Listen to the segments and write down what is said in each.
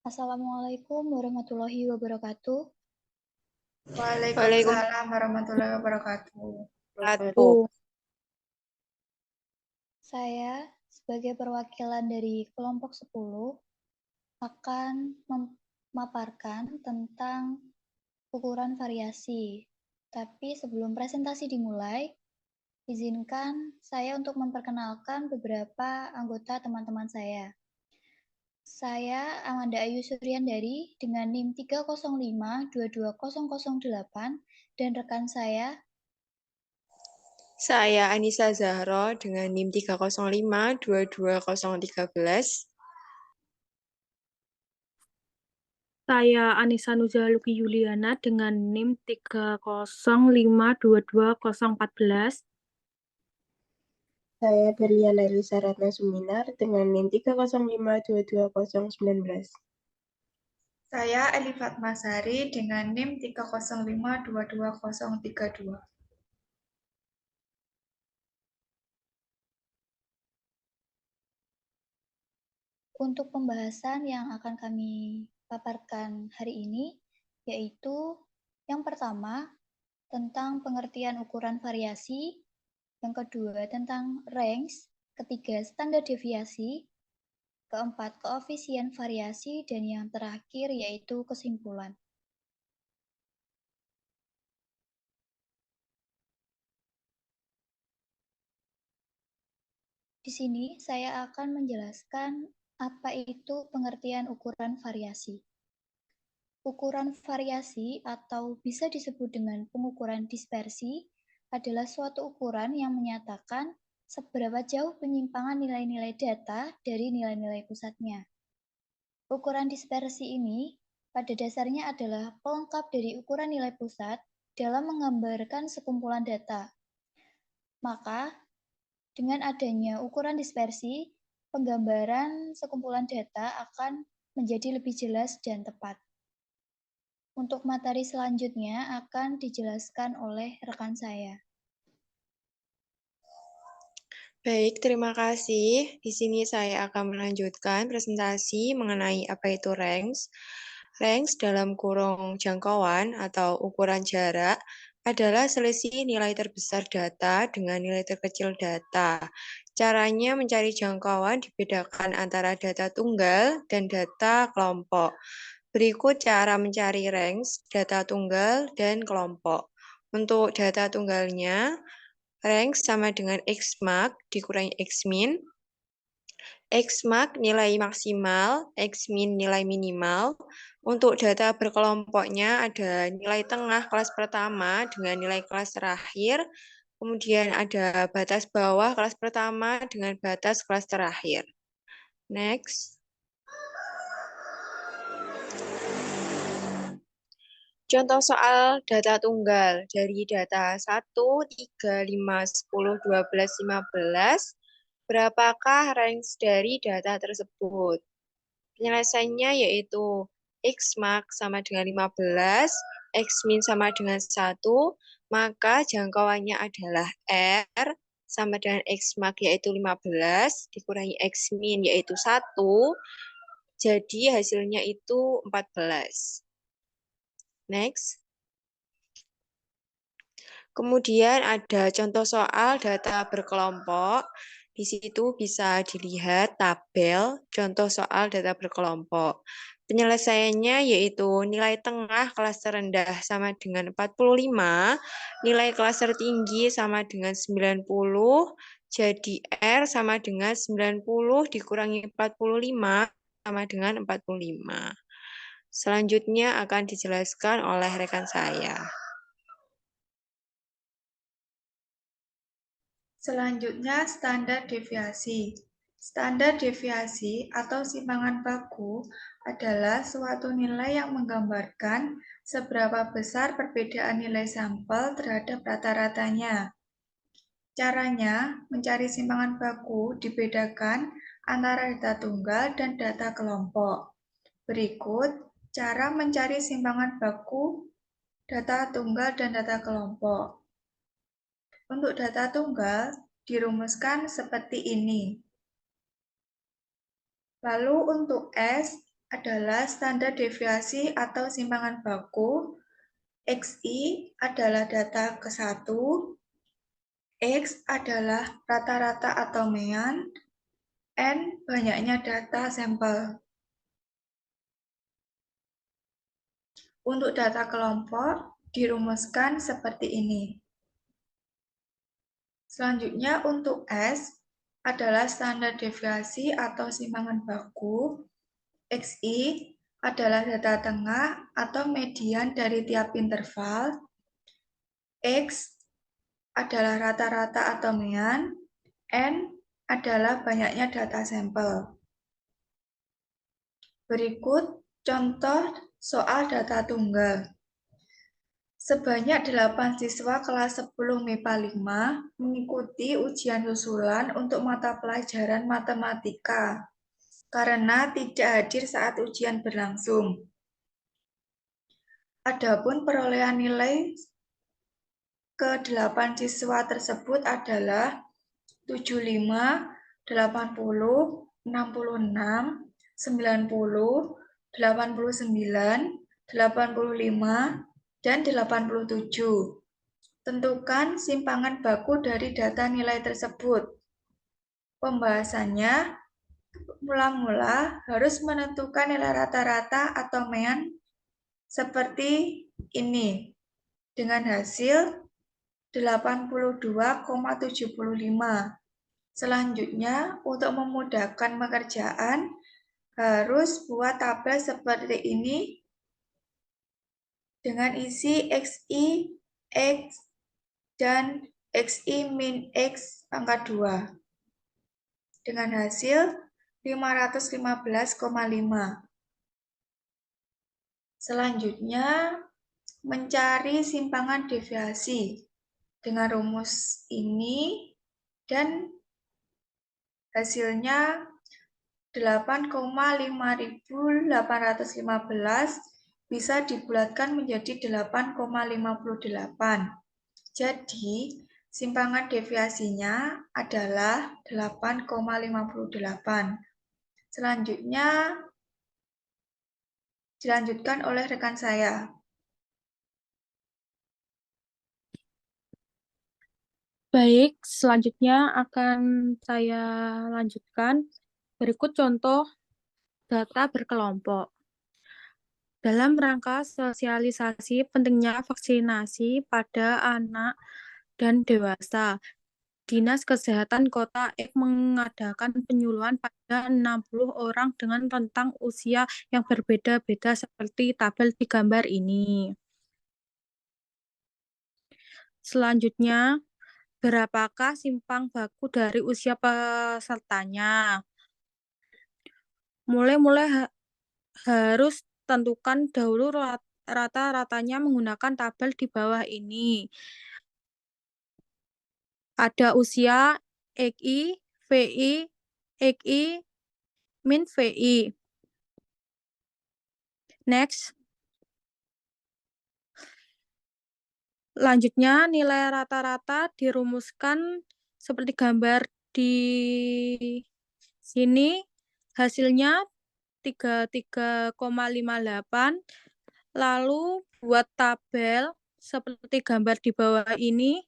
Assalamualaikum warahmatullahi wabarakatuh. Waalaikumsalam warahmatullahi wabarakatuh. Waalaikumsalam. Saya sebagai perwakilan dari kelompok 10 akan memaparkan tentang ukuran variasi. Tapi sebelum presentasi dimulai, izinkan saya untuk memperkenalkan beberapa anggota teman-teman saya. Saya Amanda Ayu Suryandari dengan NIM 305-22008 dan rekan saya Anissa Zahro dengan NIM 305-22013. Saya Anissa Nuza Luki Yuliana dengan NIM 305-22014. Saya Berliana Elisa Ratna Suminar dengan NIM 305-22019. Saya Eli Fatmasari dengan NIM 305-22032. Untuk pembahasan yang akan kami paparkan hari ini, yaitu yang pertama, tentang pengertian ukuran variasi, yang kedua, tentang range, ketiga, standar deviasi, keempat, koefisien variasi, dan yang terakhir yaitu kesimpulan. Di sini saya akan menjelaskan apa itu pengertian ukuran variasi. Ukuran variasi atau bisa disebut dengan pengukuran dispersi adalah suatu ukuran yang menyatakan seberapa jauh penyimpangan nilai-nilai data dari nilai-nilai pusatnya. Ukuran dispersi ini pada dasarnya adalah pelengkap dari ukuran nilai pusat dalam menggambarkan sekumpulan data. Maka, dengan adanya ukuran dispersi, penggambaran sekumpulan data akan menjadi lebih jelas dan tepat. Untuk materi selanjutnya akan dijelaskan oleh rekan saya. Baik, terima kasih. Di sini saya akan melanjutkan presentasi mengenai apa itu range. Range dalam kurung jangkauan atau ukuran jarak adalah selisih nilai terbesar data dengan nilai terkecil data. Caranya mencari jangkauan dibedakan antara data tunggal dan data kelompok. Berikut cara mencari range data tunggal dan kelompok. Untuk data tunggalnya, range sama dengan Xmax dikurangi Xmin. Xmax nilai maksimal, Xmin nilai minimal. Untuk data berkelompoknya ada nilai tengah kelas pertama dengan nilai kelas terakhir. Kemudian ada batas bawah kelas pertama dengan batas kelas terakhir. Next. Contoh soal data tunggal dari data 1, 3, 5, 10, 12, 15. Berapakah range dari data tersebut? Penyelesaiannya yaitu Xmax sama dengan 15, Xmin sama dengan 1, maka jangkauannya adalah R sama dengan Xmax yaitu 15, dikurangi Xmin yaitu 1, jadi hasilnya itu 14. Next. Kemudian ada contoh soal data berkelompok. Di situ bisa dilihat tabel contoh soal data berkelompok. Penyelesaiannya yaitu nilai tengah kelas terendah sama dengan 45, nilai kelas tertinggi sama dengan 90, jadi R sama dengan 90 dikurangi 45 sama dengan 45. Selanjutnya akan dijelaskan oleh rekan saya. Selanjutnya, standar deviasi. Standar deviasi atau simpangan baku adalah suatu nilai yang menggambarkan seberapa besar perbedaan nilai sampel terhadap rata-ratanya. Caranya, mencari simpangan baku dibedakan antara data tunggal dan data kelompok. Berikut cara mencari simpangan baku data tunggal dan data kelompok. Untuk data tunggal, dirumuskan seperti ini. Lalu untuk S adalah standar deviasi atau simpangan baku, XI adalah data ke-1, X adalah rata-rata atau mean, N banyaknya data sampel. Untuk data kelompok dirumuskan seperti ini. Selanjutnya untuk S adalah standar deviasi atau simpangan baku, XI adalah data tengah atau median dari tiap interval, X adalah rata-rata atau mean, N adalah banyaknya data sampel. Berikut contoh soal data tunggal. Sebanyak 8 siswa kelas 10 MIPA 5 mengikuti ujian susulan untuk mata pelajaran matematika karena tidak hadir saat ujian berlangsung. Adapun perolehan nilai ke-8 siswa tersebut adalah 75, 80, 66, 90, 89, 85, dan 87. Tentukan simpangan baku dari data nilai tersebut. Pembahasannya, mula-mula harus menentukan nilai rata-rata atau mean seperti ini, dengan hasil 82,75. Selanjutnya, untuk memudahkan pekerjaan, harus buat tabel seperti ini dengan isi XI, X, dan XI min X pangkat 2 dengan hasil 515,5. Selanjutnya, mencari simpangan deviasi dengan rumus ini dan hasilnya 8,5815 bisa dibulatkan menjadi 8,58. Jadi, simpangan deviasinya adalah 8,58. Selanjutnya, dilanjutkan oleh rekan saya. Baik, selanjutnya akan saya lanjutkan. Berikut contoh data berkelompok. Dalam rangka sosialisasi pentingnya vaksinasi pada anak dan dewasa, Dinas Kesehatan Kota X mengadakan penyuluhan pada 60 orang dengan rentang usia yang berbeda-beda seperti tabel di gambar ini. Selanjutnya, berapakah simpang baku dari usia pesertanya? Mulai harus tentukan dahulu rata-ratanya menggunakan tabel di bawah ini. Ada usia, XI, VI, XI, min VI. Next. Lanjutnya, nilai rata-rata dirumuskan seperti gambar di sini. Hasilnya 33,58. Lalu buat tabel seperti gambar di bawah ini.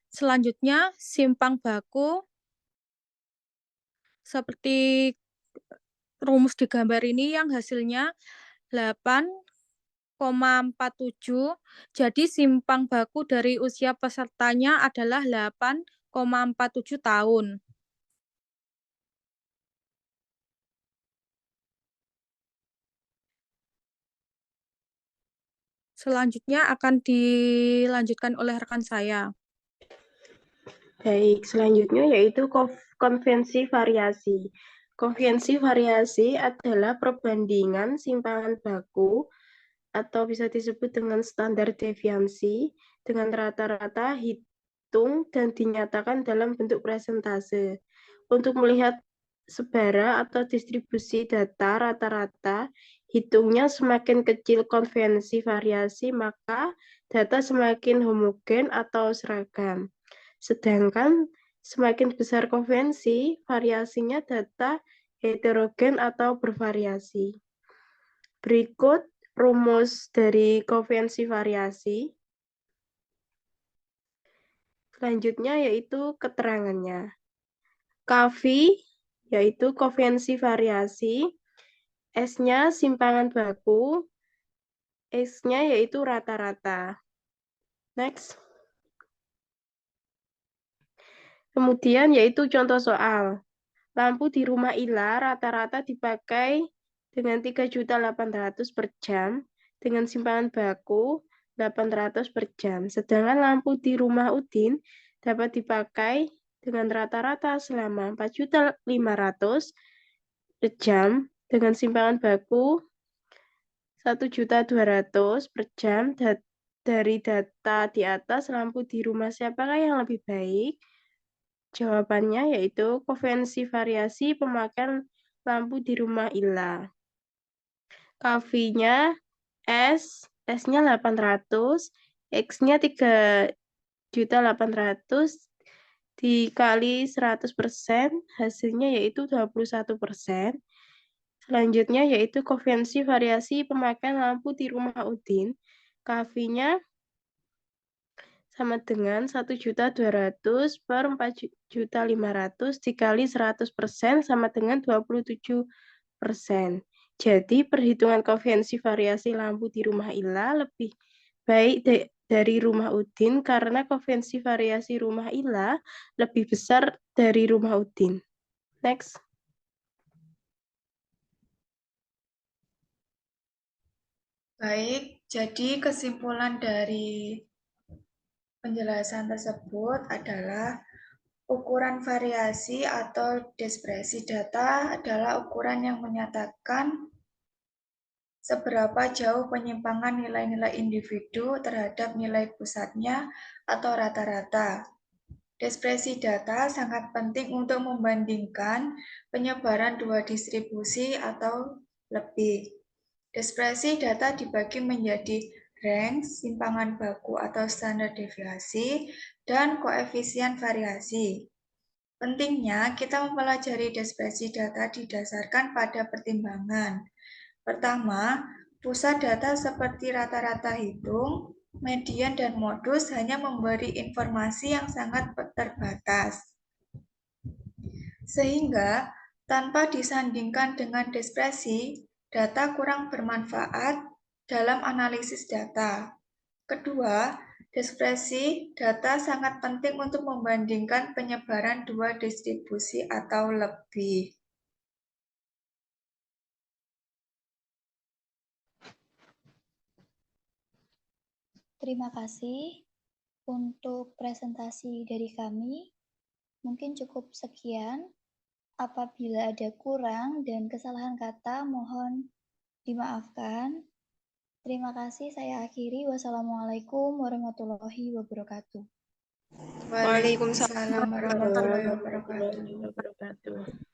Selanjutnya, simpang baku seperti rumus di gambar ini yang hasilnya 8,47. Jadi simpang baku dari usia pesertanya adalah 8,47 tahun. Selanjutnya akan dilanjutkan oleh rekan saya. Baik, selanjutnya yaitu konvensi variasi. Konvensi variasi adalah perbandingan simpangan baku atau bisa disebut dengan standar deviasi dengan rata-rata hitung dan dinyatakan dalam bentuk persentase. Untuk melihat sebara atau distribusi data rata-rata, hitungnya semakin kecil konvensi variasi, maka data semakin homogen atau seragam. Sedangkan semakin besar konvensi, variasinya data heterogen atau bervariasi. Berikut rumus dari koefiensi variasi. Selanjutnya yaitu keterangannya. KV yaitu koefiensi variasi, S-nya simpangan baku, X-nya yaitu rata-rata. Next. Kemudian yaitu contoh soal. Lampu di rumah Ila rata-rata dipakai dengan 3.800.000 per jam dengan simpangan baku 800 per jam. Sedangkan lampu di rumah Udin dapat dipakai dengan rata-rata selama 4.500.000 per jam dengan simpangan baku 1.200.000 per jam. Dari data di atas, lampu di rumah siapakah yang lebih baik? Jawabannya yaitu koefiensi variasi pemakaian lampu di rumah Ila. KV-nya S, S-nya 800, X-nya 3.800 dikali 100%, hasilnya yaitu 21%. Selanjutnya yaitu koefiensi variasi pemakaian lampu di rumah Udin. KV-nya sama dengan 1.200.000 per 4.500.000 dikali 100% sama dengan 27%. Jadi perhitungan koefiensi variasi lampu di rumah Ila lebih baik dari rumah Udin karena koefiensi variasi rumah Ila lebih besar dari rumah Udin. Next. Baik, jadi kesimpulan dari penjelasan tersebut adalah ukuran variasi atau dispersi data adalah ukuran yang menyatakan seberapa jauh penyimpangan nilai-nilai individu terhadap nilai pusatnya atau rata-rata. Dispersi data sangat penting untuk membandingkan penyebaran dua distribusi atau lebih. Dispersi data dibagi menjadi range, simpangan baku atau standar deviasi, dan koefisien variasi. Pentingnya kita mempelajari dispersi data didasarkan pada pertimbangan. Pertama, pusat data seperti rata-rata hitung, median, dan modus hanya memberi informasi yang sangat terbatas. Sehingga, tanpa disandingkan dengan dispersi, data kurang bermanfaat dalam analisis data. Kedua, dispersi data sangat penting untuk membandingkan penyebaran dua distribusi atau lebih. Terima kasih untuk presentasi dari kami. Mungkin cukup sekian. Apabila ada kurang dan kesalahan kata, mohon dimaafkan. Terima kasih, saya akhiri. Wassalamualaikum warahmatullahi wabarakatuh. Waalaikumsalam Waalaikumsalam warahmatullahi Warahmatullahi wabarakatuh. wabarakatuh.